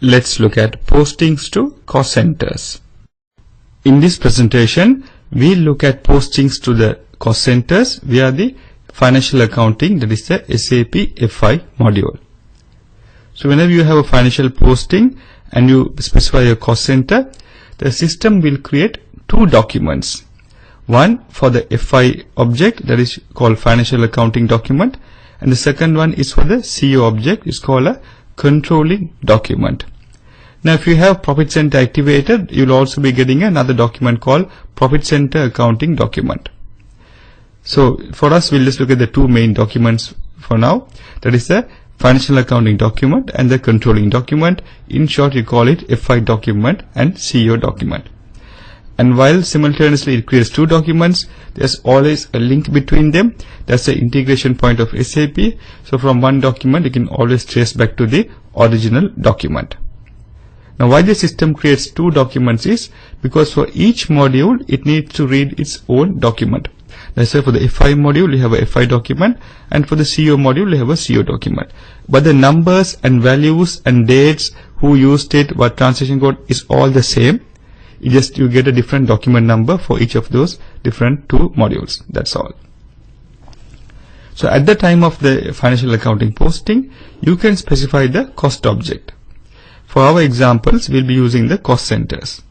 Let's look at postings to cost centers. In this presentation, we look at postings to the cost centers via the financial accounting, that is the SAP FI module. So whenever you have a financial posting and you specify a cost center, the system will create two documents. One for the FI object, that is called financial accounting document, and the second one is for the CO object, is called a controlling document. Now if you have profit center activated, you will also be getting another document called profit center accounting document. So for us, we'll just look at the two main documents for now, that is the financial accounting document and the controlling document. In short, you call it FI document and CO document. And while simultaneously it creates two documents, there's always a link between them. That's the integration point of SAP. So from one document, you can always trace back to the original document. Now why the system creates two documents is because for each module, it needs to read its own document. Let's say for the FI module, you have a FI document, and for the CO module, you have a CO document. But the numbers and values and dates, who used it, what transaction code is all the same. You get a different document number for each of those different two modules. That's all. So at the time of the financial accounting posting, you can specify the cost object. For our examples, we'll be using the cost centers.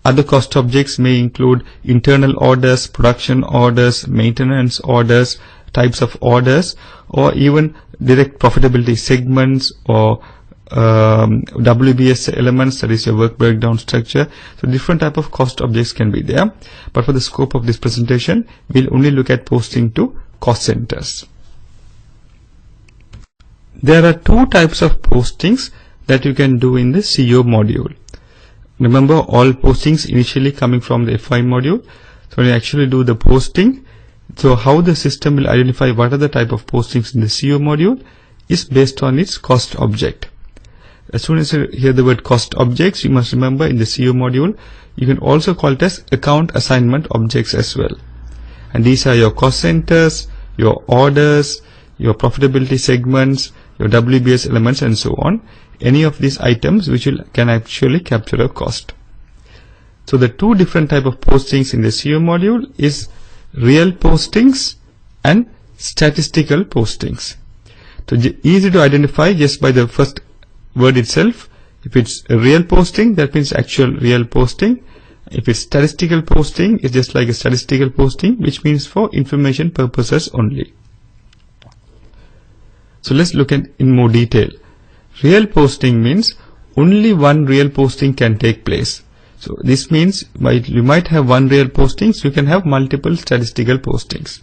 Other cost objects may include internal orders, production orders, maintenance orders, types of orders, or even direct profitability segments or WBS elements, that is your work breakdown structure. So different type of cost objects can be there. But for the scope of this presentation, we'll only look at posting to cost centers. There are two types of postings that you can do in the CO module. Remember, all postings initially coming from the FI module. So when you actually do the posting, so how the system will identify what are the type of postings in the CO module is based on its cost object. As soon as you hear the word cost objects, you must remember in the CO module, you can also call it as account assignment objects as well. And these are your cost centers, your orders, your profitability segments, your WBS elements, and so on. Any of these items which can actually capture a cost. So the two different type of postings in the CO module is real postings and statistical postings. So easy to identify just by the first word itself. If it's a real posting, that means actual real posting. If it's statistical posting, it's just like a statistical posting, which means for information purposes only. So let's look at in more detail. Real posting means only one real posting can take place. So this means you might have one real posting, so you can have multiple statistical postings.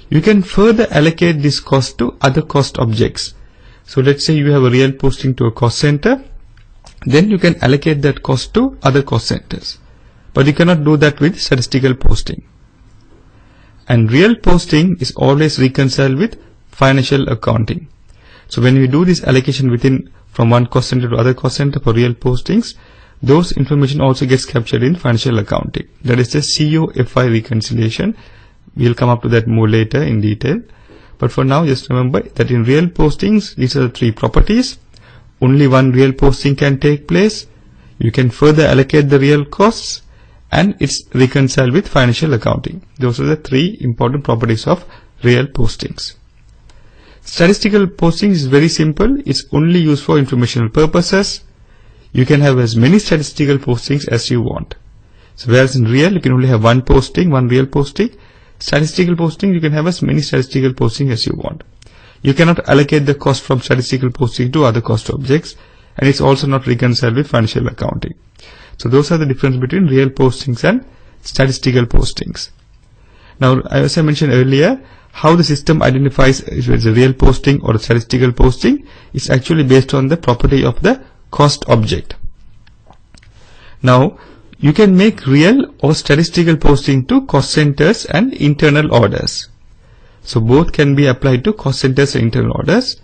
You can further allocate this cost to other cost objects. So let's say you have a real posting to a cost center, then you can allocate that cost to other cost centers. But you cannot do that with statistical posting. And real posting is always reconciled with financial accounting. So when we do this allocation from one cost center to other cost center for real postings, those information also gets captured in financial accounting. That is the CO FI reconciliation. We'll come up to that more later in detail. But for now, just remember that in real postings, these are the three properties. Only one real posting can take place. You can further allocate the real costs, and it's reconciled with financial accounting. Those are the three important properties of real postings. Statistical posting is very simple. It's only used for informational purposes. You can have as many statistical postings as you want. So whereas in real, you can only have one posting, one real posting. Statistical posting, you can have as many statistical postings as you want. You cannot allocate the cost from statistical posting to other cost objects, and it's also not reconciled with financial accounting. So those are the difference between real postings and statistical postings. Now, as I mentioned earlier, how the system identifies if it's a real posting or a statistical posting is actually based on the property of the cost object. Now, you can make real or statistical posting to cost centers and internal orders. So both can be applied to cost centers and internal orders.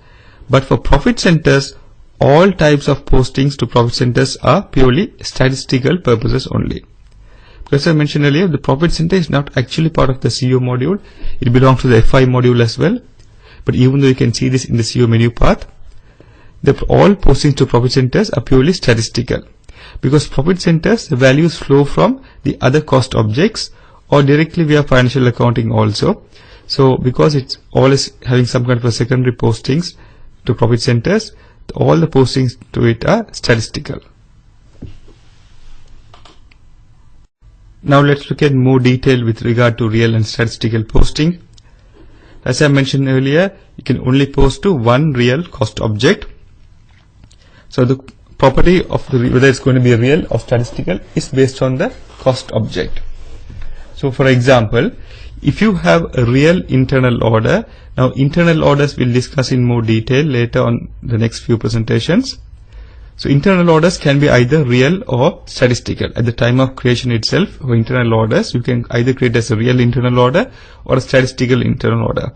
But for profit centers, all types of postings to profit centers are purely statistical purposes only. As I mentioned earlier, the profit center is not actually part of the CO module. It belongs to the FI module as well. But even though you can see this in the CO menu path, all postings to profit centers are purely statistical. Because profit centers, the values flow from the other cost objects or directly via financial accounting also. So because it's always having some kind of a secondary postings to profit centers, all the postings to it are statistical. Now let's look at more detail with regard to real and statistical posting. As I mentioned earlier, you can only post to one real cost object. So the property of whether it's going to be real or statistical is based on the cost object. So for example, if you have a real internal order, now internal orders we'll discuss in more detail later on the next few presentations. So internal orders can be either real or statistical. At the time of creation itself for internal orders, you can either create as a real internal order or a statistical internal order.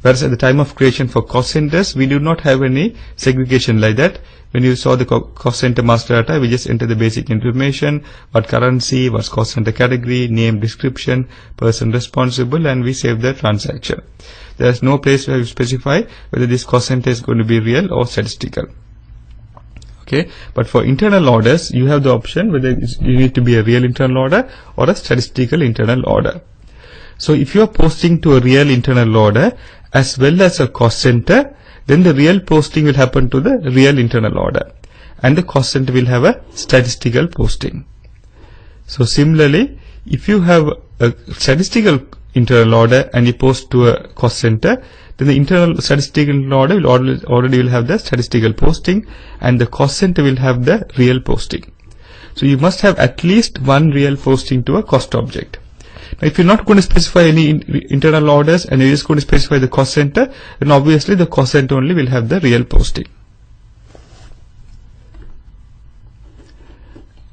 Whereas at the time of creation for cost centers, we do not have any segregation like that. When you saw the cost center master data, we just enter the basic information, what currency, what's cost center category, name, description, person responsible, and we save the transaction. There is no place where you specify whether this cost center is going to be real or statistical. Okay, but for internal orders, you have the option whether you need to be a real internal order or a statistical internal order. So if you are posting to a real internal order as well as a cost center, then the real posting will happen to the real internal order and the cost center will have a statistical posting. So similarly, if you have a statistical internal order and you post to a cost center, then the internal statistical order will already will have the statistical posting and the cost center will have the real posting. So you must have at least one real posting to a cost object. Now if you're not going to specify any internal orders and you're just going to specify the cost center, then obviously the cost center only will have the real posting.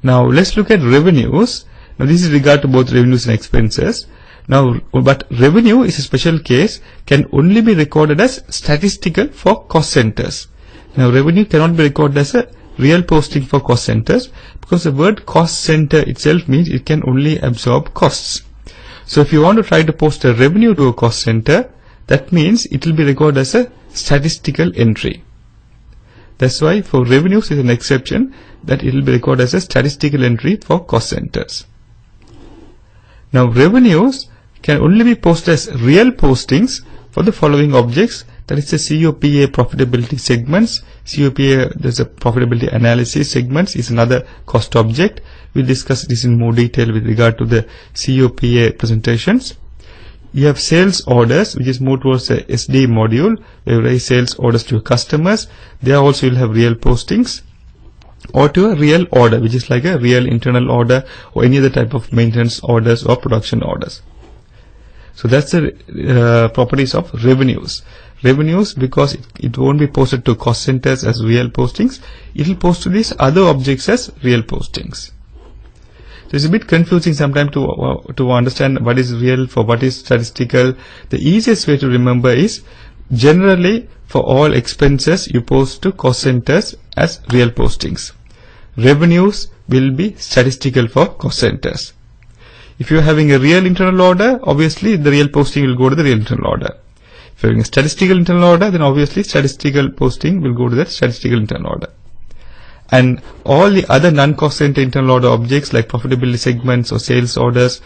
Now let's look at revenues. Now this is regard to both revenues and expenses. Now, but revenue is a special case, can only be recorded as statistical for cost centers. Now revenue cannot be recorded as a real posting for cost centers because the word cost center itself means it can only absorb costs. So if you want to try to post a revenue to a cost center, that means it will be recorded as a statistical entry. That's why for revenues is an exception that it will be recorded as a statistical entry for cost centers. Now revenues can only be posted as real postings for the following objects, that is the COPA profitability segments. COPA, there's a profitability analysis segments is another cost object. We'll discuss this in more detail with regard to the COPA presentations. You have sales orders, which is more towards the SD module, where you raise sales orders to customers. There also you'll have real postings, or to a real order, which is like a real internal order or any other type of maintenance orders or production orders. So that's the properties of revenues. Revenues, because it won't be posted to cost centers as real postings, it will post to these other objects as real postings. So it's a bit confusing sometimes to understand what is real for what is statistical. The easiest way to remember is generally for all expenses you post to cost centers as real postings. Revenues will be statistical for cost centers. If you are having a real internal order, obviously the real posting will go to the real internal order. If you are having a statistical internal order, then obviously statistical posting will go to that statistical internal order. And all the other non-cost center internal order objects like profitability segments or sales orders,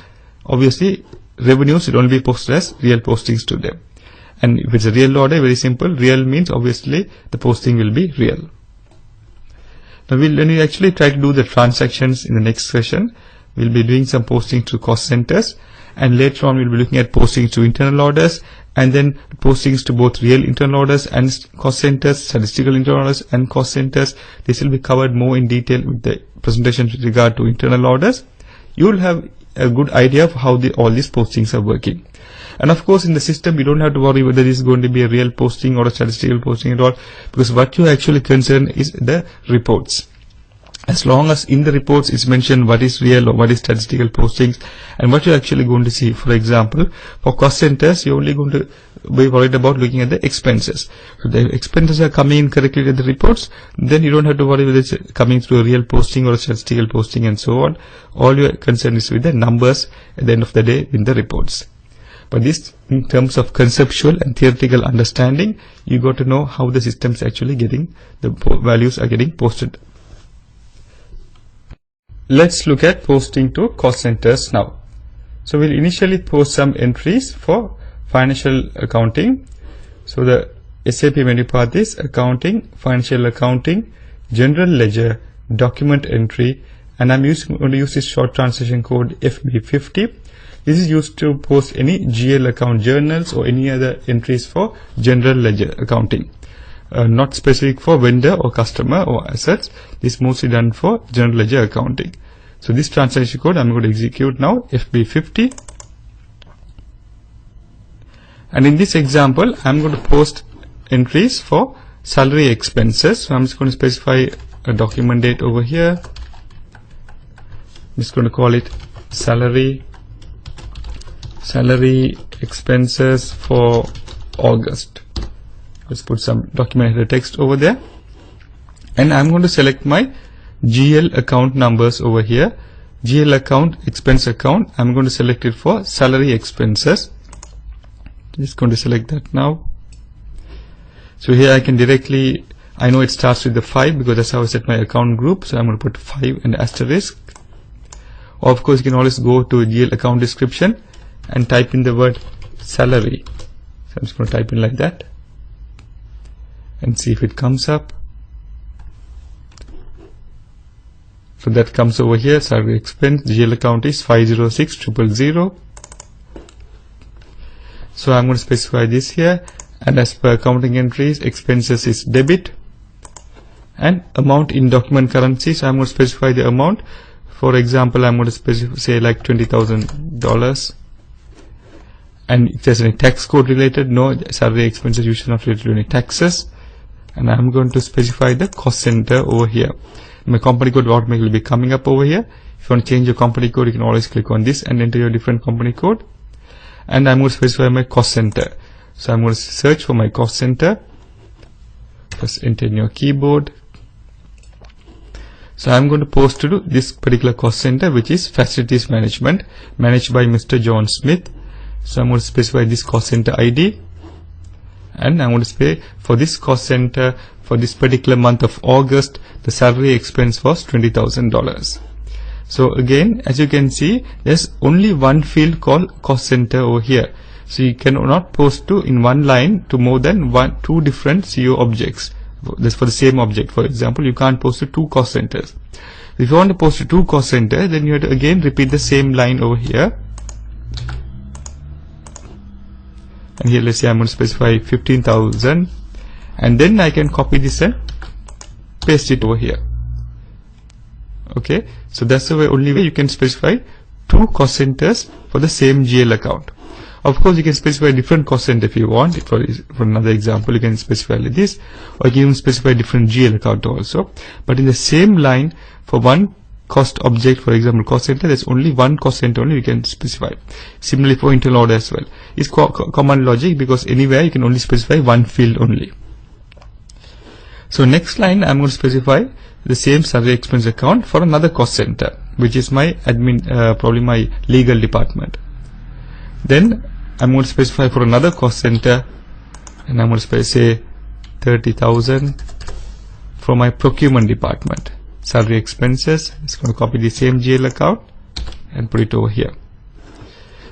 obviously revenues will only be posted as real postings to them. And if it's a real order, very simple, real means obviously the posting will be real. Now when we actually try to do the transactions in the next session, we'll be doing some postings to cost centers, and later on we'll be looking at postings to internal orders, and then postings to both real internal orders and cost centers, statistical internal orders and cost centers. This will be covered more in detail with the presentation with regard to internal orders. You will have a good idea of how all these postings are working. And of course in the system you don't have to worry whether this is going to be a real posting or a statistical posting at all, because what you actually concern is the reports. As long as in the reports it's mentioned what is real or what is statistical postings and what you're actually going to see. For example, for cost centers, you're only going to be worried about looking at the expenses. So the expenses are coming in correctly to the reports, then you don't have to worry whether it's coming through a real posting or a statistical posting and so on. All your concern is with the numbers at the end of the day in the reports. But this, in terms of conceptual and theoretical understanding, you got to know how the system is actually getting, the values are getting posted. Let's look at posting to cost centers now. So we'll initially post some entries for financial accounting. So the SAP menu path is accounting, financial accounting, general ledger, document entry, and I'm going to use this short translation code FB50. This is used to post any GL account journals or any other entries for general ledger accounting. Not specific for vendor or customer or assets. This is mostly done for general ledger accounting. So this translation code I'm going to execute now, FB50. And in this example, I'm going to post entries for salary expenses. So I'm just going to specify a document date over here. I'm just going to call it salary expenses for August. Let's put some document header text over there. And I'm going to select my GL account numbers over here. GL account, expense account. I'm going to select it for salary expenses. Just going to select that now. So here I can directly, I know it starts with the 5 because that's how I set my account group. So I'm going to put 5 and asterisk. Or of course you can always go to GL account description and type in the word salary. So I'm just going to type in like that and see if it comes up. So that comes over here, salary expense, GL account is 506000. So I'm going to specify this here, and as per accounting entries, expenses is debit, and amount in document currency. So I'm going to specify the amount. For example, I'm going to specify, say like $20,000. And if there's any tax code related, no, salary expenses usually not related to any taxes. And I'm going to specify the cost center over here. My company code will automatically be coming up over here. If you want to change your company code, you can always click on this and enter your different company code. And I'm going to specify my cost center. So I'm going to search for my cost center. Just enter in your keyboard. So I'm going to post to this particular cost center, which is facilities management, managed by Mr. John Smith. So I'm going to specify this cost center ID. And I'm going to say for this cost center, for this particular month of August, the salary expense was $20,000. So again, as you can see, there's only one field called cost center over here. So you cannot post to in one line to more than two different CO objects. That's for the same object. For example, you can't post to 2 cost centers. If you want to post to 2 cost centers, then you have to again repeat the same line over here. And here, let's say I'm going to specify 15,000, and then I can copy this and paste it over here. Okay, so that's the only way you can specify 2 cost centers for the same GL account. Of course, you can specify different cost center if you want. For another example, you can specify like this, or you can even specify different GL account also. But in the same line, for one cost object, for example, cost center, there's only one cost center only you can specify. Similarly for internal order as well. It's common logic because anywhere you can only specify one field only. So next line, I'm going to specify the same salary expense account for another cost center, which is my admin, probably my legal department. Then I'm going to specify for another cost center, and I'm going to say 30,000 for my procurement department. Salary expenses, it's going to copy the same GL account and put it over here.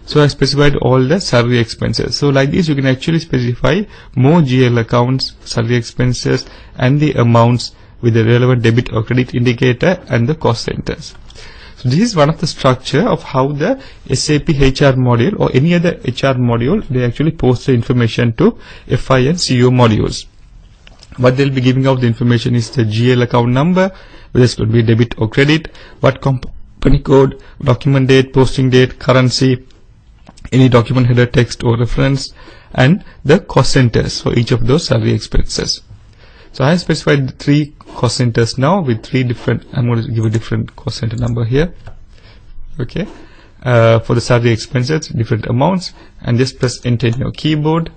So I specified all the salary expenses. So like this, you can actually specify more GL accounts, salary expenses, and the amounts with the relevant debit or credit indicator and the cost centers. So this is one of the structure of how the SAP HR module or any other HR module, they actually post the information to FI and CO modules. What they'll be giving out the information is the GL account number, whether it's going to be debit or credit, what company code, document date, posting date, currency, any document header text or reference, and the cost centers for each of those salary expenses. So I have specified 3 cost centers now with 3 different, I'm going to give a different cost center number here. Okay. For the salary expenses, different amounts, and just press enter in your keyboard.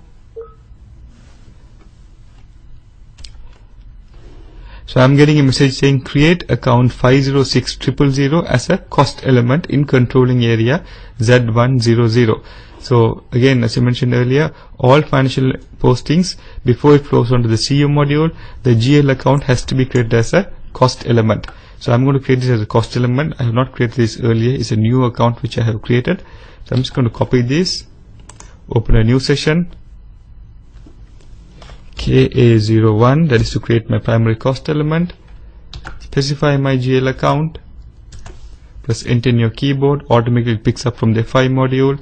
So I'm getting a message saying create account 506000 as a cost element in controlling area Z100. So again, as I mentioned earlier, all financial postings, before it flows onto the CU module, the GL account has to be created as a cost element. So I'm going to create this as a cost element. I have not created this earlier. It's a new account which I have created. So I'm just going to copy this, open a new session, KA01, that is to create my primary cost element, specify my GL account, press enter in your keyboard, automatically picks up from the FI module.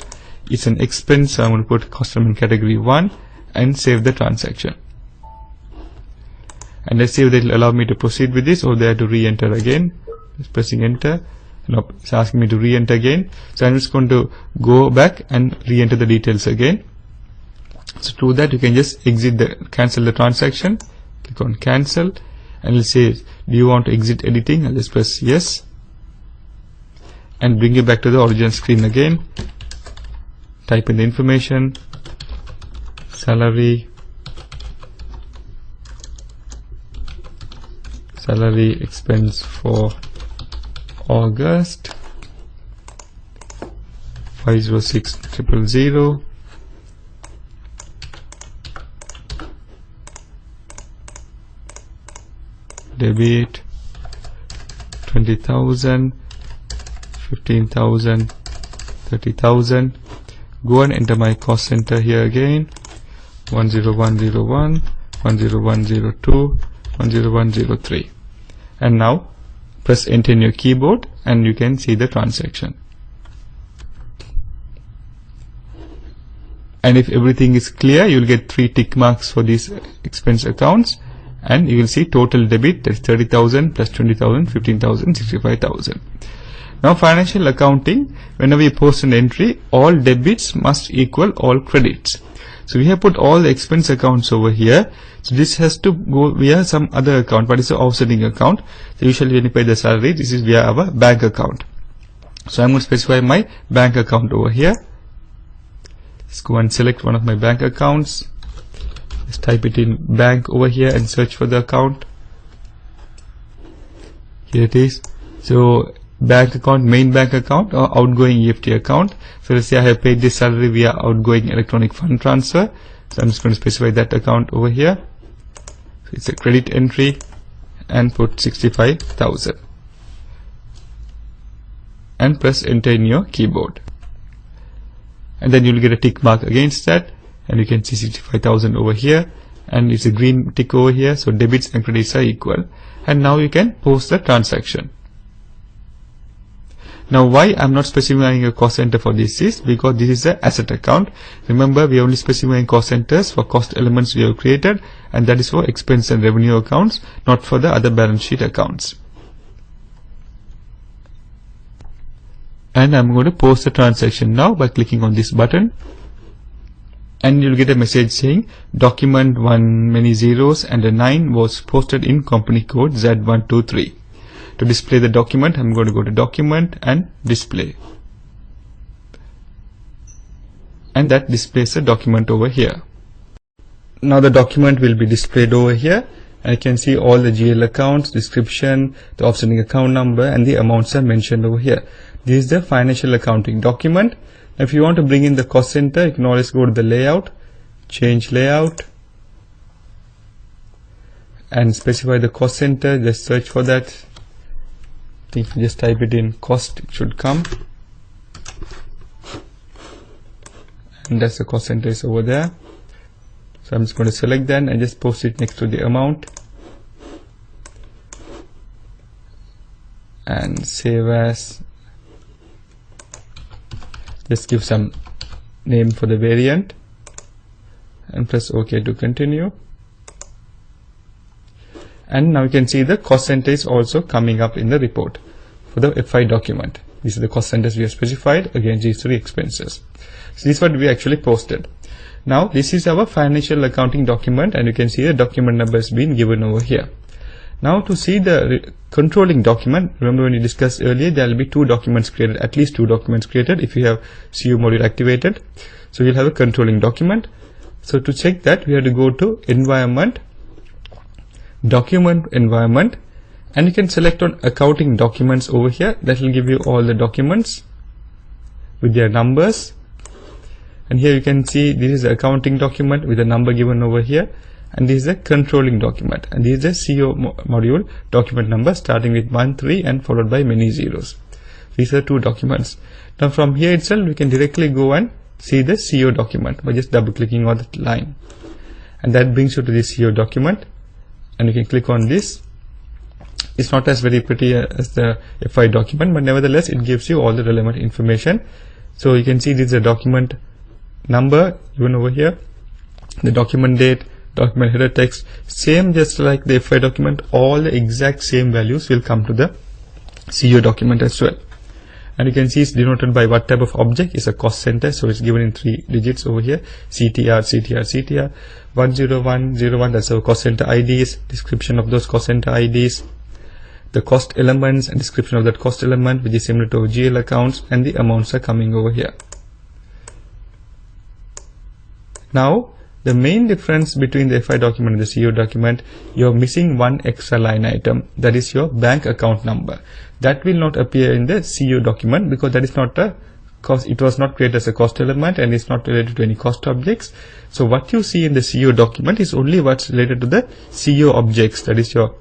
It's an expense, so I'm going to put cost element category 1 and save the transaction. And let's see if it will allow me to proceed with this, or they have to re-enter again. Just pressing enter. Nope, it's asking me to re-enter again. So I'm just going to go back and re-enter the details again. So to that, you can just cancel the transaction. Click on cancel, and it'll say, do you want to exit editing? I'll just press yes, and bring you back to the original screen again. Type in the information, salary expense for August 506000, debit 20,000, 15,000, 30,000. Go and enter my cost center here again, 10101, 10102, 10103, and now press enter in your keyboard and you can see the transaction. And if everything is clear, you will get 3 tick marks for these expense accounts, and you will see total debit, that is 30,000 plus 20,000, 15,000, 65,000. Now financial accounting, whenever you post an entry, all debits must equal all credits. So we have put all the expense accounts over here. So this has to go via some other account, but it's an offsetting account. So usually when you pay the salary, this is via our bank account. So I'm going to specify my bank account over here. Let's go and select one of my bank accounts. Let's type it in bank over here and search for the account. Here it is. So bank account, main bank account, or outgoing EFT account. So let's say I have paid this salary via outgoing electronic fund transfer. So I'm just going to specify that account over here. So it's a credit entry and put 65,000 and press enter in your keyboard. And then you'll get a tick mark against that, and you can see 65,000 over here, and it's a green tick over here. So debits and credits are equal, and now you can post the transaction. Now why I'm not specifying a cost center for this is because this is an asset account. Remember, we are only specifying cost centers for cost elements we have created, and that is for expense and revenue accounts, not for the other balance sheet accounts. And I'm going to post the transaction now by clicking on this button, and you'll get a message saying document 1 many zeros and a 9 was posted in company code Z123. To display the document, I'm going to go to document and display, and that displays the document over here. Now the document will be displayed over here, and you can see all the GL accounts, description, the offsetting account number, and the amounts are mentioned over here. This is the financial accounting document. If you want to bring in the cost center, you can always go to the layout, change layout, and specify the cost center. Just search for that. I think if you just type it in cost, it should come, and that's the cost center is over there. So I'm just going to select that and just post it next to the amount and save as. Just give some name for the variant and press OK to continue. And now you can see the cost center is also coming up in the report for the FI document. These are the cost centers we have specified against these 3 expenses. So this is what we actually posted. Now this is our financial accounting document, and you can see the document number has been given over here. Now to see the controlling document, remember when we discussed earlier, there will be 2 documents created, at least 2 documents created if you have CU module activated. So you'll have a controlling document. So to check that, we have to go to environment, document environment, and you can select on accounting documents over here. That will give you all the documents with their numbers. And here you can see this is the accounting document with a number given over here, and this is a controlling document, and this is a CO module document number starting with 1, 3 and followed by many zeros. These are two documents. Now from here itself we can directly go and see the CO document by just double clicking on that line, and that brings you to the CO document, and you can click on this. It's not as very pretty as the FI document, but nevertheless it gives you all the relevant information. So you can see this is a document number even over here, the document date, document header text, same just like the FI document, all the exact same values will come to the CO document as well. And you can see it's denoted by what type of object is a cost center, so it's given in 3 digits over here, CTR, CTR, CTR, 10101, that's our cost center IDs, description of those cost center IDs, the cost elements and description of that cost element, which is similar to GL accounts, and the amounts are coming over here. Now the main difference between the FI document and the CO document, you're missing one extra line item, that is your bank account number. That will not appear in the CO document because that is not a cost, it was not created as a cost element and it's not related to any cost objects. So what you see in the CO document is only what's related to the CO objects, that is your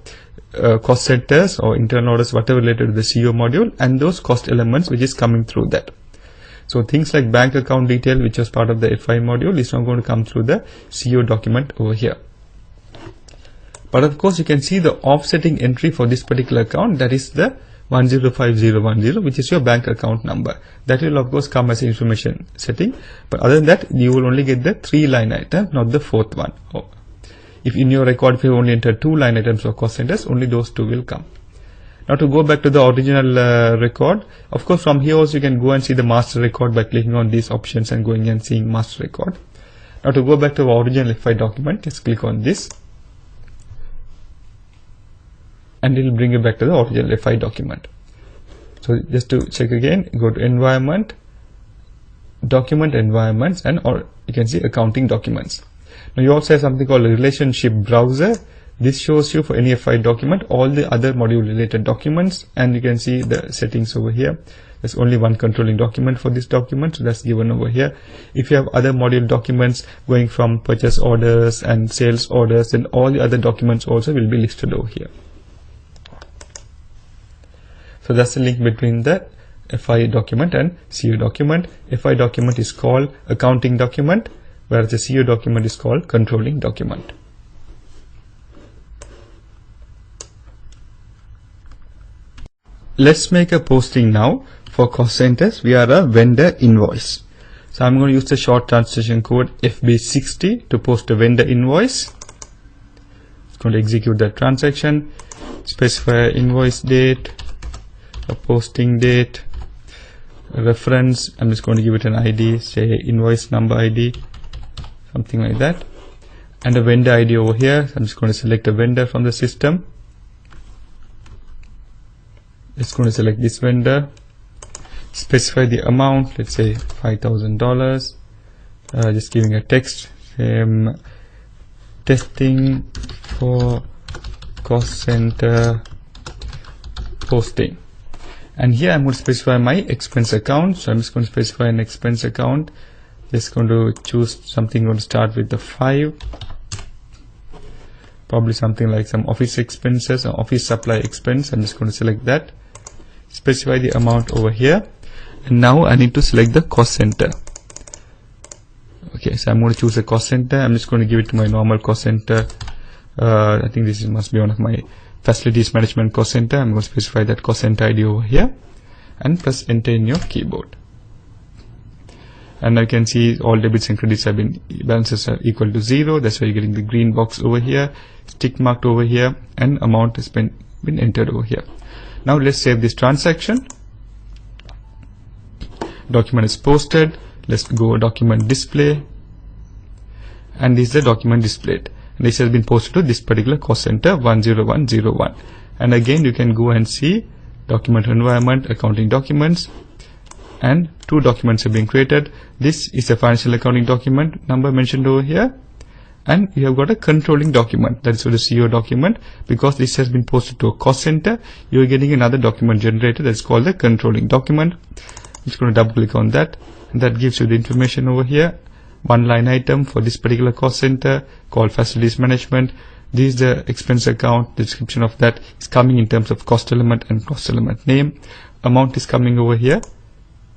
cost centers or internal orders, whatever related to the CO module, and those cost elements which is coming through that. So things like bank account detail, which was part of the FI module, is not going to come through the CO document over here. But of course you can see the offsetting entry for this particular account, that is the 105010, which is your bank account number. That will of course come as an information setting, but other than that you will only get the 3 line item, not the 4th one. If in your record, if you only enter 2 line items or cost centers, only those 2 will come. Now to go back to the original record, of course from here also you can go and see the master record by clicking on these options and going and seeing master record. Now to go back to our original FI document, just click on this, and it will bring you back to the original FI document. So just to check again, go to environment, document environments, and or you can see accounting documents. Now you also have something called a relationship browser. This shows you for any FI document all the other module related documents, and you can see the settings over here. There's only one controlling document for this document, so that's given over here. If you have other module documents going from purchase orders and sales orders, then all the other documents also will be listed over here. So that's the link between the FI document and CO document. FI document is called accounting document, whereas the CO document is called controlling document. Let's make a posting now for cost centers. We are a vendor invoice. So I'm going to use the short transaction code FB60 to post a vendor invoice. It's going to execute that transaction, specify invoice date, a posting date, a reference. I'm just going to give it an ID, say invoice number ID, something like that, and a vendor ID over here. So I'm just going to select a vendor from the system. It's going to select this vendor, specify the amount, let's say $5,000, just giving a text, testing for cost center posting. And here I'm going to specify my expense account. So I'm just going to specify an expense account, just going to choose something going to start with the 5, probably something like some office expenses or office supply expense. I'm just going to select that, specify the amount over here, and now I need to select the cost center. Okay, so I'm going to choose a cost center. I'm just going to give it to my normal cost center. I think this must be one of my facilities management cost center. I'm going to specify that cost center ID over here and press enter in your keyboard. And I can see all debits and credits have been, balances are equal to 0. That's why you're getting the green box over here, tick marked over here, and amount has been entered over here. Now let's save this transaction. Document is posted. Let's go document display, and this is the document displayed. And this has been posted to this particular cost center 10101. And again you can go and see document environment, accounting documents, and 2 documents have been created. This is a financial accounting document number mentioned over here, and you have got a controlling document, that is the CO document. Because this has been posted to a cost center, you are getting another document generated that's called the controlling document. I'm just going to double click on that, and that gives you the information over here. One line item for this particular cost center called facilities management. This is the expense account. The description of that is coming in terms of cost element and cost element name. Amount is coming over here,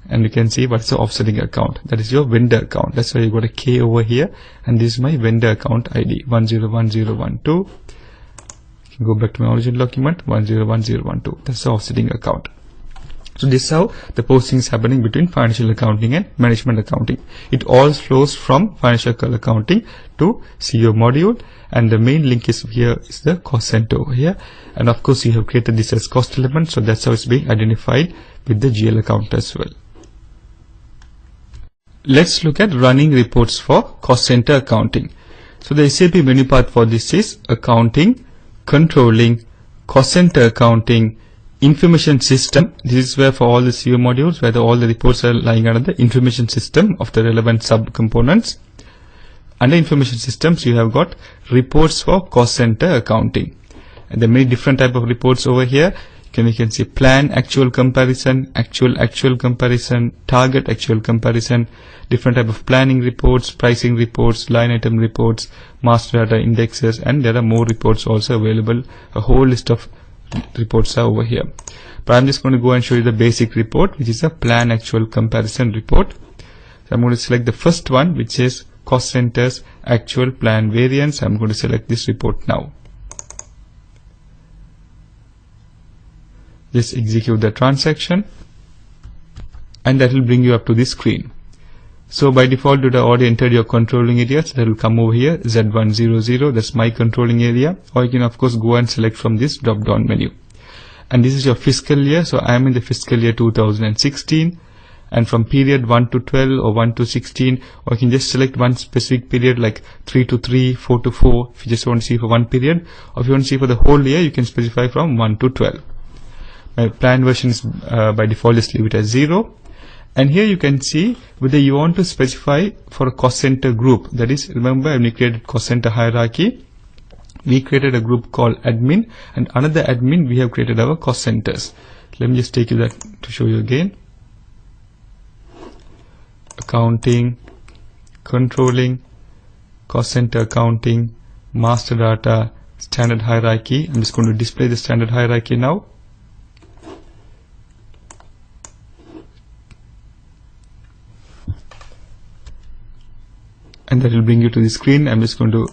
and you can see what's the offsetting account. That is your vendor account. That's why you got a K over here, and this is my vendor account ID 101012. You can go back to my original document 101012. That's the offsetting account. So this is how the posting is happening between financial accounting and management accounting. It all flows from financial accounting to CO module, and the main link is here is the cost center over here. And of course you have created this as cost element, so that's how it's being identified with the GL account as well. Let's look at running reports for cost center accounting. So the SAP menu path for this is accounting, controlling, cost center accounting, information system. This is where for all the CO modules where all the reports are lying under the information system of the relevant subcomponents. Under information systems you have got reports for cost center accounting, and there are many different type of reports over here. You can see plan actual comparison, actual comparison, target actual comparison, different type of planning reports, pricing reports, line item reports, master data indexes, and there are more reports also available. A whole list of reports are over here, but I'm just going to go and show you the basic report, which is a plan actual comparison report. So I'm going to select the first one, which is cost centers actual plan variance. I'm going to select this report now. Just execute the transaction, and that will bring you up to this screen. So by default you have already entered your controlling area, so that will come over here Z100, that's my controlling area, or you can of course go and select from this drop down menu. And this is your fiscal year, so I am in the fiscal year 2016, and from period 1 to 12 or 1 to 16, or you can just select one specific period like 3 to 3, 4 to 4 if you just want to see for one period, or if you want to see for the whole year you can specify from 1 to 12. My plan version is by default just leave it as 0. And here you can see whether you want to specify for a cost center group. That is, remember when we created cost center hierarchy, we created a group called admin, and under the admin we have created our cost centers. Let me just take you that to show you again. Accounting, controlling, cost center accounting, master data, standard hierarchy. I'm just going to display the standard hierarchy now. And that will bring you to the screen. I'm just going to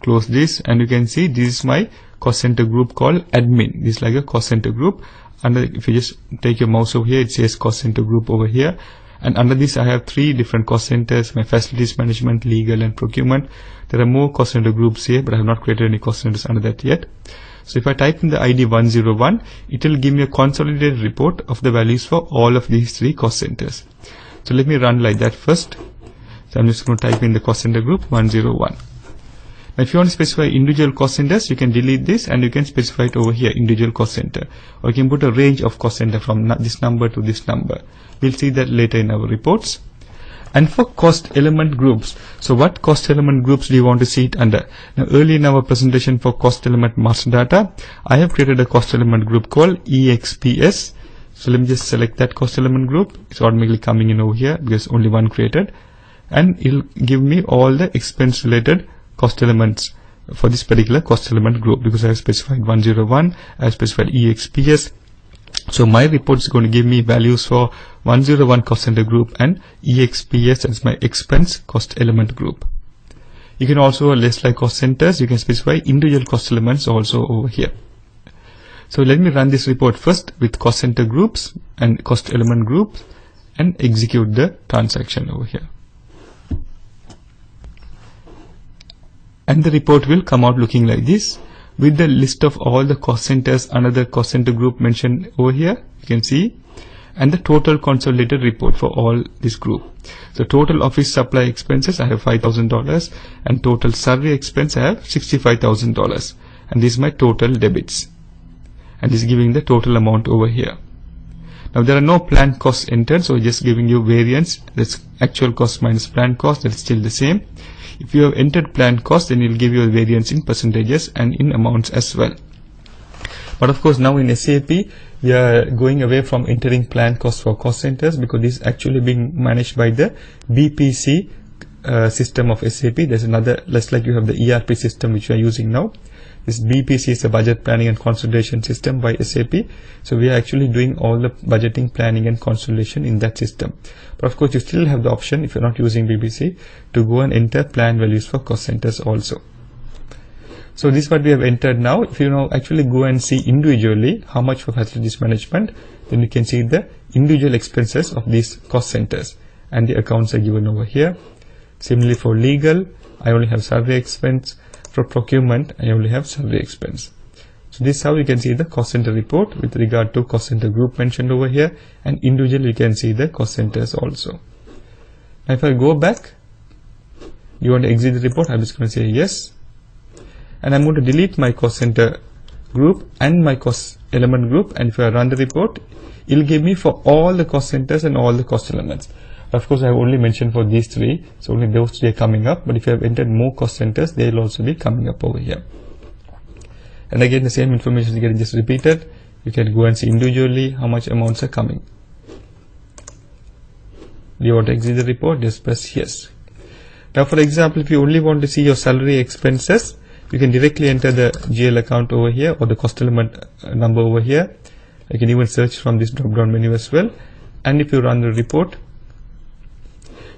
close this, and you can see this is my cost center group called admin. This is like a cost center group. And if you just take your mouse over here, it says cost center group over here. And under this I have 3 different cost centers: my facilities management, legal, and procurement. There are more cost center groups here, but I have not created any cost centers under that yet. So if I type in the ID 101, it will give me a consolidated report of the values for all of these 3 cost centers. So let me run like that first. So I'm just going to type in the cost center group 101. Now if you want to specify individual cost centers, you can delete this and you can specify it over here, individual cost center, or you can put a range of cost center from this number to this number. We'll see that later in our reports. And for cost element groups, so what cost element groups do you want to see it under? Now early in our presentation for cost element master data, I have created a cost element group called EXPS. So let me just select that cost element group. It's automatically coming in over here because only one created. And it'll give me all the expense related cost elements for this particular cost element group, because I have specified 101, I have specified EXPS. So my report is going to give me values for 101 cost center group and EXPS as my expense cost element group. You can also, less like cost centers, you can specify individual cost elements also over here. So let me run this report first with cost center groups and cost element groups and execute the transaction over here. And the report will come out looking like this, with the list of all the cost centers under the cost center group mentioned over here, you can see, and the total consolidated report for all this group. So total office supply expenses I have $5,000, and total survey expense I have $65,000, and this is my total debits, and this is giving the total amount over here. Now there are no planned costs entered, so just giving you variance. That's actual cost minus planned cost. That is still the same. If you have entered planned cost, then it will give you a variance in percentages and in amounts as well. But of course, now in SAP, we are going away from entering planned costs for cost centers, because this is actually being managed by the BPC system of SAP. There's another, just like you have the ERP system which we are using now. This BPC is a budget planning and consolidation system by SAP. So we are actually doing all the budgeting, planning and consolidation in that system. But of course, you still have the option, if you're not using BPC, to go and enter plan values for cost centers also. So this is what we have entered now. If you now actually go and see individually how much for facilities management, then you can see the individual expenses of these cost centers, and the accounts are given over here. Similarly for legal, I only have salary expense. For procurement, I only have salary expense. So this is how you can see the cost center report with regard to cost center group mentioned over here, and individually you can see the cost centers also. Now if I go back, you want to exit the report, I'm just going to say yes. And I'm going to delete my cost center group and my cost element group, and if I run the report, it will give me for all the cost centers and all the cost elements. Of course, I have only mentioned for these three, so only those three are coming up, but if you have entered more cost centers, they will also be coming up over here. And again, the same information is getting just repeated. You can go and see individually how much amounts are coming. Do you want to exit the report? Just press yes. Now for example, if you only want to see your salary expenses, you can directly enter the GL account over here, or the cost element number over here. You can even search from this drop down menu as well. And if you run the report,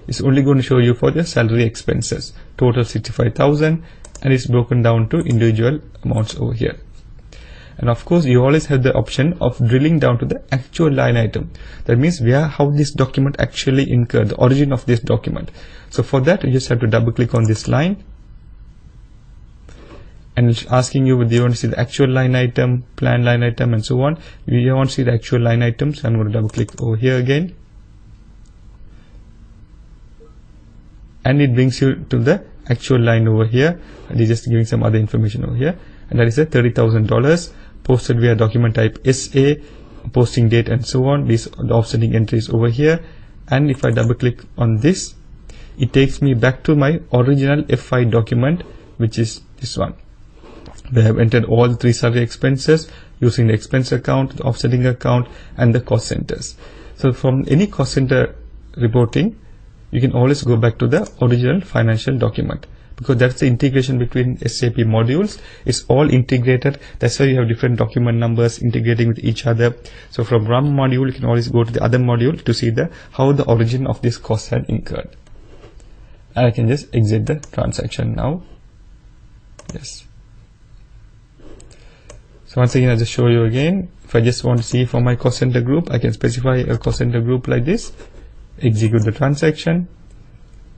it's only going to show you for the salary expenses, total 65,000, and it's broken down to individual amounts over here. And of course, you always have the option of drilling down to the actual line item. That means how this document actually incurred, the origin of this document. So for that, you just have to double click on this line, and it's asking you whether you want to see the actual line item, plan line item, and so on. You want to see the actual line items, so I'm going to double click over here again. And it brings you to the actual line over here, and it's just giving some other information over here, and that is a $30,000 posted via document type SA, posting date, and so on. These are the offsetting entries over here. And if I double click on this, it takes me back to my original F5 document, which is this one. They have entered all the three salary expenses using the expense account, the offsetting account, and the cost centers. So from any cost center reporting, you can always go back to the original financial document, because that's the integration between SAP modules. It's all integrated. That's why you have different document numbers integrating with each other. So from one module, you can always go to the other module to see how the origin of this cost had incurred. And I can just exit the transaction now. Yes. So once again, I'll just show you again. If I just want to see for my cost center group, I can specify a cost center group like this. Execute the transaction.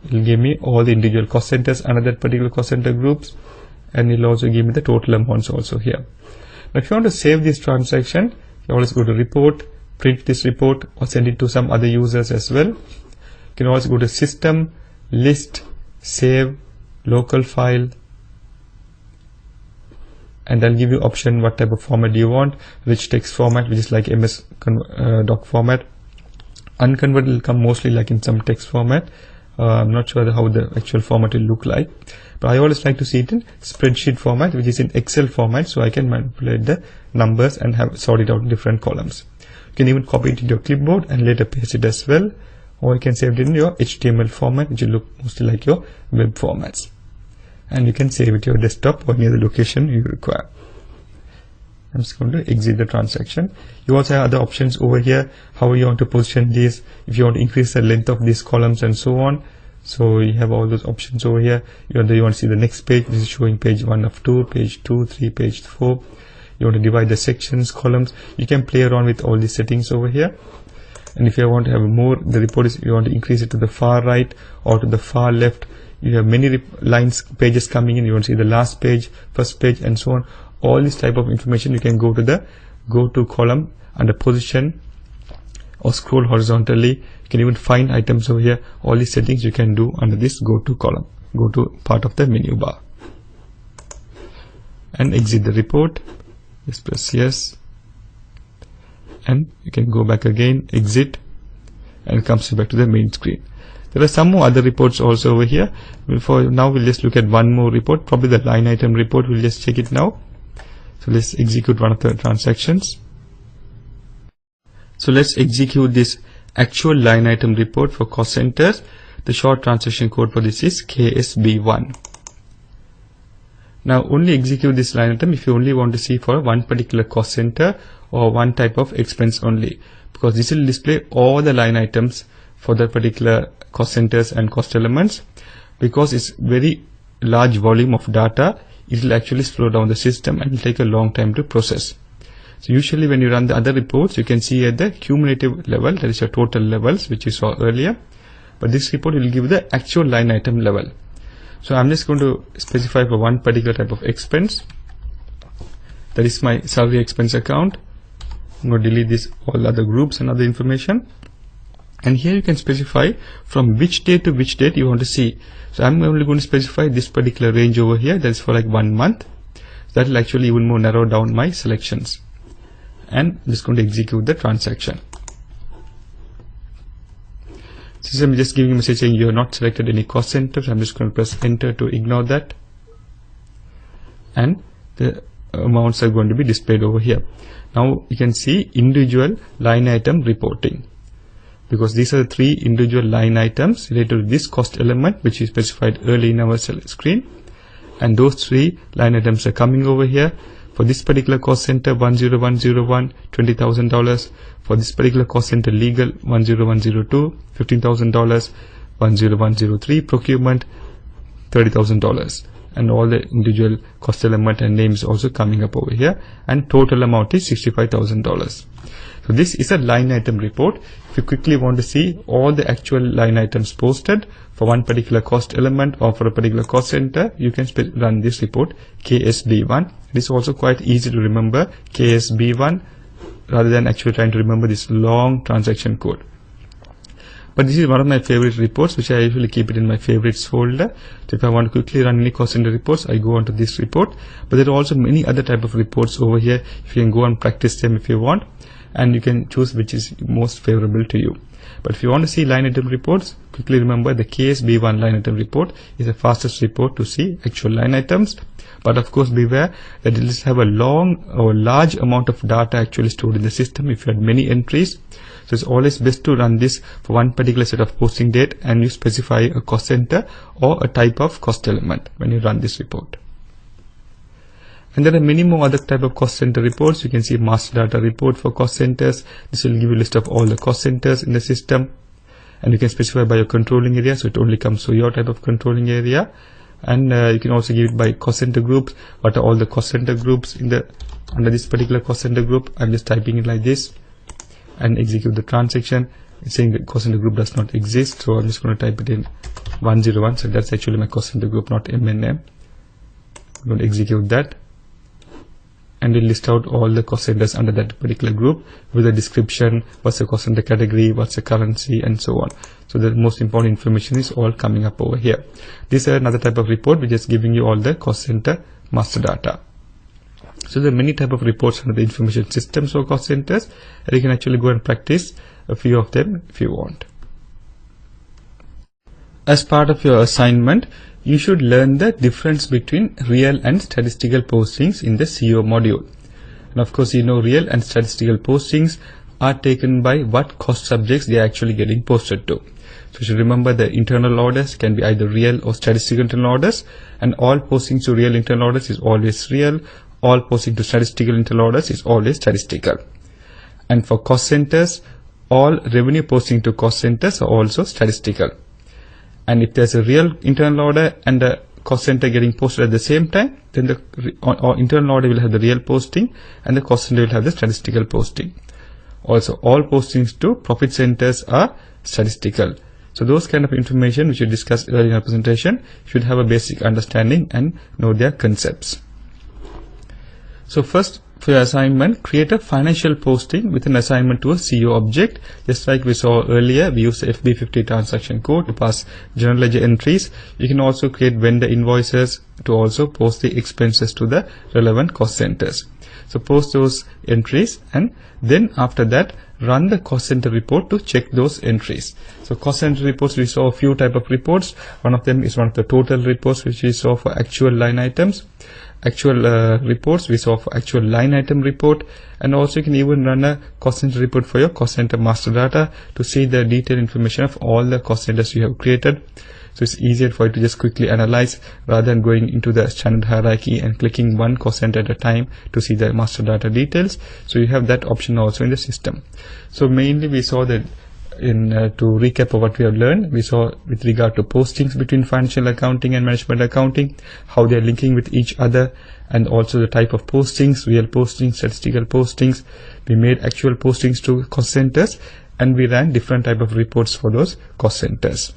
It will give me all the individual cost centers under that particular cost center groups, and it will also give me the total amounts also here. Now if you want to save this transaction, you always go to report, print this report, or send it to some other users as well. You can also go to system, list, save, local file, and they'll give you option what type of format do you want. Rich text format, which is like MS doc format. Unconverted will come mostly like in some text format. I'm not sure how the actual format will look like, but I always like to see it in spreadsheet format, which is in Excel format, so I can manipulate the numbers and have sort it out in different columns. You can even copy it into your clipboard and later paste it as well, or you can save it in your HTML format, which will look mostly like your web formats, and you can save it to your desktop or any other location you require. I'm just going to exit the transaction. You also have other options over here, how you want to position these, if you want to increase the length of these columns and so on. So you have all those options over here. You want to see the next page. This is showing page 1 of 2, page 2, 3, page 4. You want to divide the sections, columns. You can play around with all these settings over here. And if you want to have more, the report is, you want to increase it to the far right or to the far left. You have many pages coming in. You want to see the last page, first page, and so on. All this type of information, you can go to the go to column under position, or scroll horizontally. You can even find items over here. All these settings you can do under this go to column, go to part of the menu bar, and exit the report. Just press yes, and you can go back again, exit, and it comes back to the main screen. There are some more other reports also over here. For now, we'll just look at one more report, probably the line item report. We'll just check it now. So let's execute one of the transactions. So let's execute this actual line item report for cost centers. The short transaction code for this is KSB1. Now only execute this line item if you only want to see for one particular cost center or one type of expense only, because this will display all the line items for the particular cost centers and cost elements. Because it's very large volume of data, it will actually slow down the system and will take a long time to process. So usually when you run the other reports, you can see at the cumulative level, that is your total levels, which you saw earlier. But this report will give the actual line item level. So I'm just going to specify for one particular type of expense. That is my salary expense account. I'm going to delete this all other groups and other information. And here you can specify from which date to which date you want to see. So I'm only going to specify this particular range over here. That is for like 1 month. That will actually even more narrow down my selections. And I'm just going to execute the transaction. System is just giving a message saying you have not selected any cost center. So I'm just going to press enter to ignore that. And the amounts are going to be displayed over here. Now you can see individual line item reporting, because these are the 3 individual line items related to this cost element which is specified early in our screen, and those 3 line items are coming over here. For this particular cost center 10101, $20,000. For this particular cost center legal 10102, $15,000. 10103 procurement, $30,000. And all the individual cost element and names also coming up over here, and total amount is $65,000. So this is a line item report. If you quickly want to see all the actual line items posted for one particular cost element or for a particular cost center, you can run this report KSB1. It is also quite easy to remember KSB1 rather than actually trying to remember this long transaction code. But this is one of my favorite reports, which I usually keep it in my favorites folder. So if I want to quickly run any cost center reports, I go on to this report. But there are also many other type of reports over here. If you can go and practice them if you want, and you can choose which is most favorable to you. But if you want to see line item reports, quickly remember the KSB1 line item report is the fastest report to see actual line items. But of course beware that it will have a long or large amount of data actually stored in the system if you had many entries. So it's always best to run this for one particular set of posting date, and you specify a cost center or a type of cost element when you run this report. And there are many more other type of cost center reports. You can see master data report for cost centers. This will give you a list of all the cost centers in the system, and you can specify by your controlling area, so it only comes to your type of controlling area. And you can also give it by cost center groups. What are all the cost center groups in the under this particular cost center group? I'm just typing it like this and execute the transaction. It's saying that cost center group does not exist, so I'm just going to type it in 101. So that's actually my cost center group, not MNM. I'm going to execute that, and we'll list out all the cost centers under that particular group with a description, what's the cost center category, what's the currency, and so on. So the most important information is all coming up over here. This is another type of report which is giving you all the cost center master data. So there are many type of reports under the information systems for cost centers, and you can actually go and practice a few of them if you want. As part of your assignment, you should learn the difference between real and statistical postings in the CO module. And of course, you know real and statistical postings are taken by what cost subjects they are actually getting posted to. So you should remember the internal orders can be either real or statistical internal orders, and all postings to real internal orders is always real. All posting to statistical internal orders is always statistical. And for cost centers, all revenue posting to cost centers are also statistical. And if there's a real internal order and a cost center getting posted at the same time, then the internal order will have the real posting and the cost center will have the statistical posting. Also, all postings to profit centers are statistical. So those kind of information which we discussed earlier in our presentation should have a basic understanding and know their concepts. So first, for your assignment, create a financial posting with an assignment to a CO object. Just like we saw earlier, we use the FB50 transaction code to pass general ledger entries. You can also create vendor invoices to also post the expenses to the relevant cost centers. So post those entries, and then after that run the cost center report to check those entries. So cost center reports, we saw a few type of reports. One of them is one of the total reports, which we saw for actual line items. Actual reports we saw for actual line item report, and also you can even run a cost center report for your cost center master data to see the detailed information of all the cost centers you have created. So it's easier for you to just quickly analyze rather than going into the standard hierarchy and clicking one cost center at a time to see the master data details. So you have that option also in the system. So mainly we saw that to recap of what we have learned, we saw with regard to postings between financial accounting and management accounting, how they are linking with each other, and also the type of postings, real postings, statistical postings. We made actual postings to cost centers, and we ran different type of reports for those cost centers.